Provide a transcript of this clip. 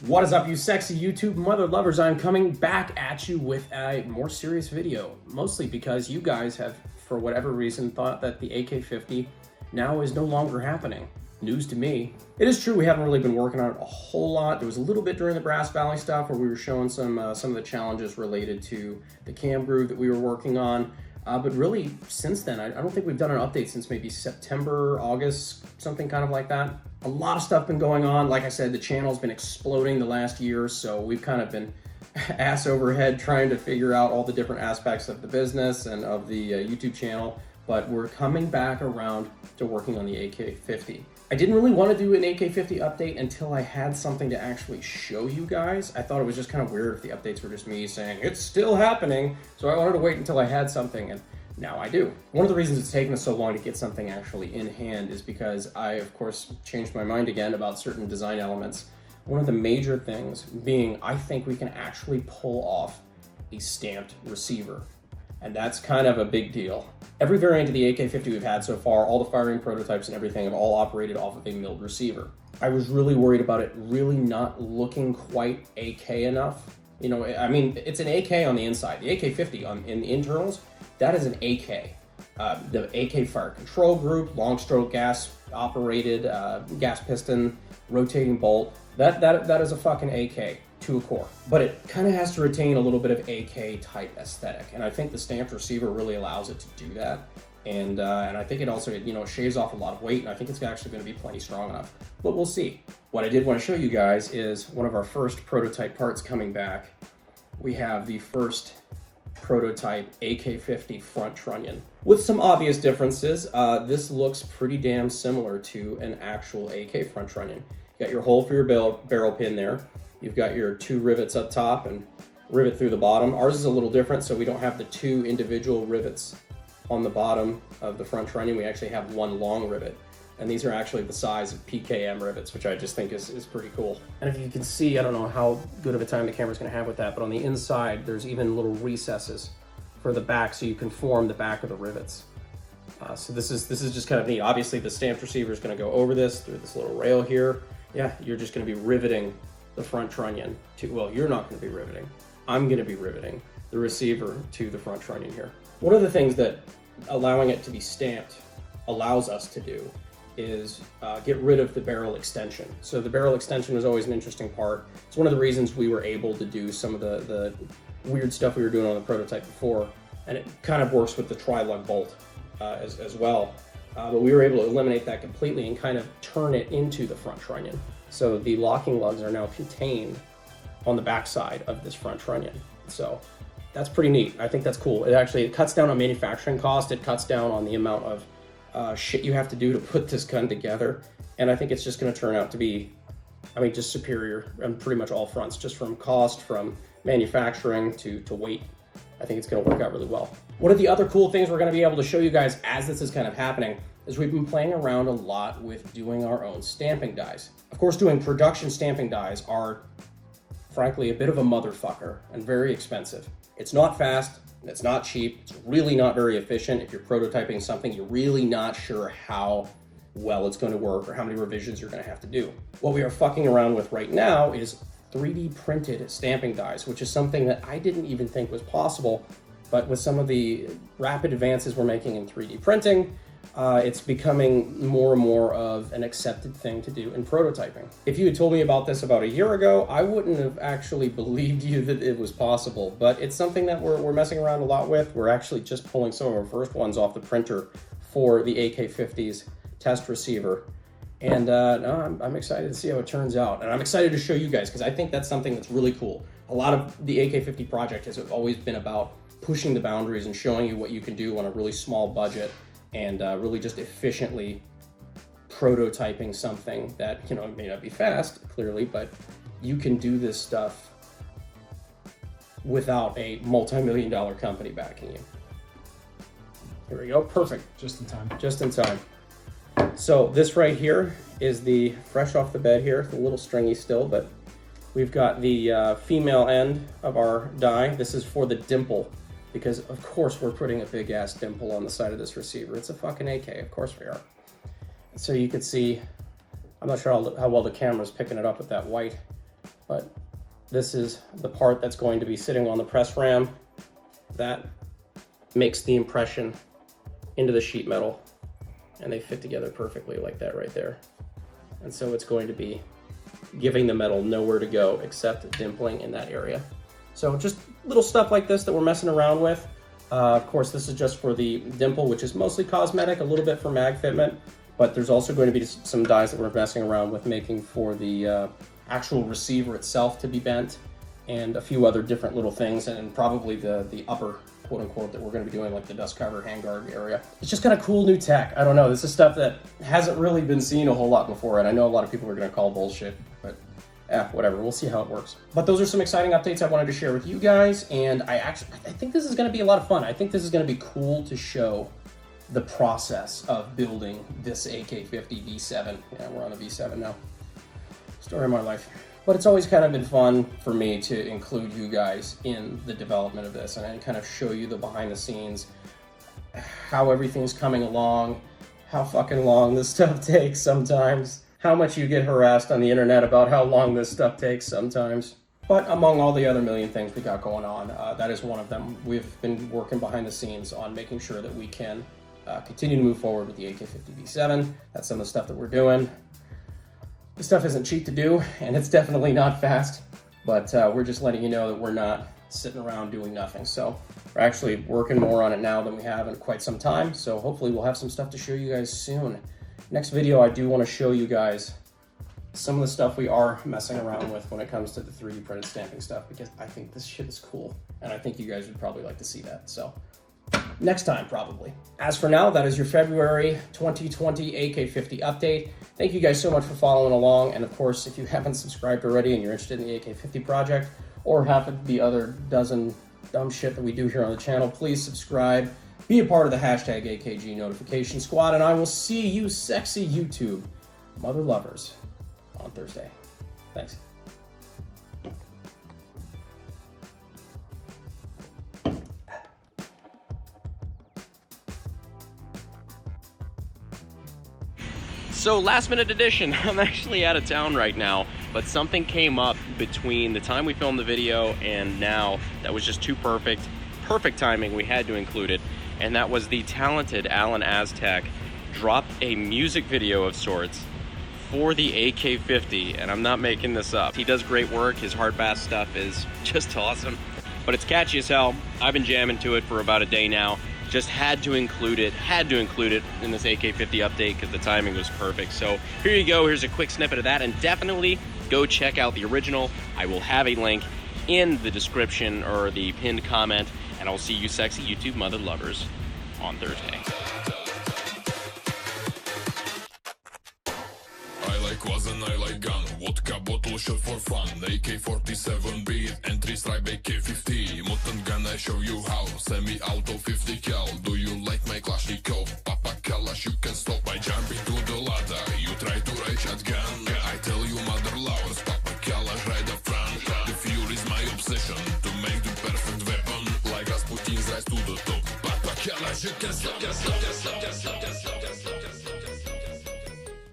What is up, you sexy YouTube mother lovers? I'm coming back at you with a more serious video, mostly because you guys have, for whatever reason, thought that the AK-50 now is no longer happening. News to me. It is true we haven't really been working on it a whole lot. There was a little bit during the Brass Valley stuff where we were showing some of the challenges related to the cam groove that we were working on. But really, since then, I don't think we've done an update since maybe September, August, something kind of like that. A lot of stuff been going on. Like I said, the channel's been exploding the last year, so we've kind of been ass over head trying to figure out all the different aspects of the business and of the YouTube channel. But we're coming back around to working on the AK-50. I didn't really want to do an AK-50 update until I had something to actually show you guys. I thought it was just kind of weird if the updates were just me saying, it's still happening. So I wanted to wait until I had something, and now I do. One of the reasons it's taken us so long to get something actually in hand is because I, of course, changed my mind again about certain design elements. One of the major things being, I think we can actually pull off a stamped receiver. And that's kind of a big deal. Every variant of the AK-50 we've had so far, all the firing prototypes and everything have all operated off of a milled receiver. I was really worried about it really not looking quite AK enough. You know, I mean, it's an AK on the inside. The AK-50 in the internals, that is an AK. The AK fire control group, long stroke gas operated, gas piston, rotating bolt, that is a fucking AK to a core. But it kind of has to retain a little bit of AK type aesthetic. And I think the stamped receiver really allows it to do that. And I think it also, you know, shaves off a lot of weight, and I think it's actually going to be plenty strong enough. But we'll see. What I did want to show you guys is one of our first prototype parts coming back. We have the first prototype AK-50 front trunnion. With some obvious differences, this looks pretty damn similar to an actual AK front trunnion. You got your hole for your barrel pin there. You've got your two rivets up top and rivet through the bottom. Ours is a little different, so we don't have the two individual rivets on the bottom of the front trunnion. We actually have one long rivet. And these are actually the size of PKM rivets, which I just think is pretty cool. And if you can see, I don't know how good of a time the camera's gonna have with that, but on the inside, there's even little recesses for the back so you can form the back of the rivets. So this is just kind of neat. Obviously, the stamped receiver is gonna go over this, through this little rail here. Yeah, you're just gonna be riveting the front trunnion to, well, you're not gonna be riveting. I'm gonna be riveting the receiver to the front trunnion here. One of the things that allowing it to be stamped allows us to do is get rid of the barrel extension. So the barrel extension was always an interesting part. It's one of the reasons we were able to do some of the weird stuff we were doing on the prototype before, and it kind of works with the tri-lug bolt as well. But we were able to eliminate that completely and kind of turn it into the front trunnion. So the locking lugs are now contained on the backside of this front trunnion. So that's pretty neat. I think that's cool. It cuts down on manufacturing cost. It cuts down on the amount of shit you have to do to put this gun together. And I think it's just gonna turn out to be, I mean, just superior on pretty much all fronts, just from cost, from manufacturing to weight. I think it's gonna work out really well. One of the other cool things we're gonna be able to show you guys as this is kind of happening is we've been playing around a lot with doing our own stamping dies. Of course, doing production stamping dies are, frankly, a bit of a motherfucker and very expensive. It's not fast, it's not cheap, it's really not very efficient. If you're prototyping something, you're really not sure how well it's going to work or how many revisions you're going to have to do. What we are fucking around with right now is 3D printed stamping dies, which is something that I didn't even think was possible, but with some of the rapid advances we're making in 3D printing, it's becoming more and more of an accepted thing to do in prototyping. If you had told me about this about a year ago, I wouldn't have actually believed you that it was possible, but it's something that we're messing around a lot with. We're actually just pulling some of our first ones off the printer for the AK-50's test receiver. And no, I'm excited to see how it turns out. And I'm excited to show you guys, because I think that's something that's really cool. A lot of the AK-50 project has always been about pushing the boundaries and showing you what you can do on a really small budget, and really just efficiently prototyping something that, you know, may not be fast, clearly, but you can do this stuff without a multi-million-dollar company backing you. Here we go, perfect. Just in time. Just in time. So this right here is the, fresh off the bed here, a little stringy still, but we've got the female end of our die. This is for the dimple, because of course we're putting a big ass dimple on the side of this receiver. It's a fucking AK, of course we are. So you can see, I'm not sure how well the camera's picking it up with that white But this is the part that's going to be sitting on the press ram. That makes the impression into the sheet metal, and they fit together perfectly like that right there. And so it's going to be giving the metal nowhere to go except dimpling in that area. So just little stuff like this that we're messing around with. Of course, this is just for the dimple, which is mostly cosmetic, a little bit for mag fitment, but there's also going to be some dies that we're messing around with making for the actual receiver itself to be bent, and a few other different little things, and probably the upper quote unquote that we're going to be doing, like the dust cover handguard area. It's just kind of cool new tech. I don't know, this is stuff that hasn't really been seen a whole lot before, and I know a lot of people are going to call bullshit, but whatever, we'll see how it works. But those are some exciting updates I wanted to share with you guys, and I think this is going to be a lot of fun. I think this is going to be cool to show the process of building this AK-50 V7. Yeah, we're on the V7 now. Story of my life. But it's always kind of been fun for me to include you guys in the development of this and kind of show you the behind the scenes, how everything's coming along, how fucking long this stuff takes sometimes, how much you get harassed on the internet about how long this stuff takes sometimes. But among all the other million things we got going on, that is one of them. We've been working behind the scenes on making sure that we can continue to move forward with the AK-50 V7. That's some of the stuff that we're doing. This stuff isn't cheap to do, and it's definitely not fast, but we're just letting you know that we're not sitting around doing nothing. So we're actually working more on it now than we have in quite some time, so hopefully we'll have some stuff to show you guys soon. Next video, I do want to show you guys some of the stuff we are messing around with when it comes to the 3D printed stamping stuff, because I think this shit is cool, and I think you guys would probably like to see that. So next time, probably. As for now, that is your February 2020 AK-50 update. Thank you guys so much for following along, and of course, if you haven't subscribed already and you're interested in the AK-50 project, or half of the other dozen dumb shit that we do here on the channel, please subscribe, be a part of the hashtag AKG notification squad, and I will see you sexy YouTube mother lovers on Thursday. Thanks. So last minute edition, I'm actually out of town right now, but something came up between the time we filmed the video and now that was just too perfect. Perfect timing, we had to include it. And that was the talented Alan Aztec dropped a music video of sorts for the AK-50, and I'm not making this up. He does great work, his hard bass stuff is just awesome, but it's catchy as hell. I've been jamming to it for about a day now. Just had to include it in this AK-50 update because the timing was perfect. So here you go, here's a quick snippet of that, and definitely go check out the original. I will have a link in the description or the pinned comment, and I'll see you sexy YouTube mother lovers on Thursday. Was and I like gun, vodka bottle shot for fun, AK-47 beat, entry stripe AK-50, mutant gun I show you how, semi-auto 50 cal, do you like my Kalashnikov, Papa Kalash you can stop by jumping to the ladder, you try to ride shotgun, I tell you mother lovers, Papa Kalash right up front, the fuel is my obsession, to make the perfect weapon, like Rasputin's rise to the top, Papa Kalash you can stop.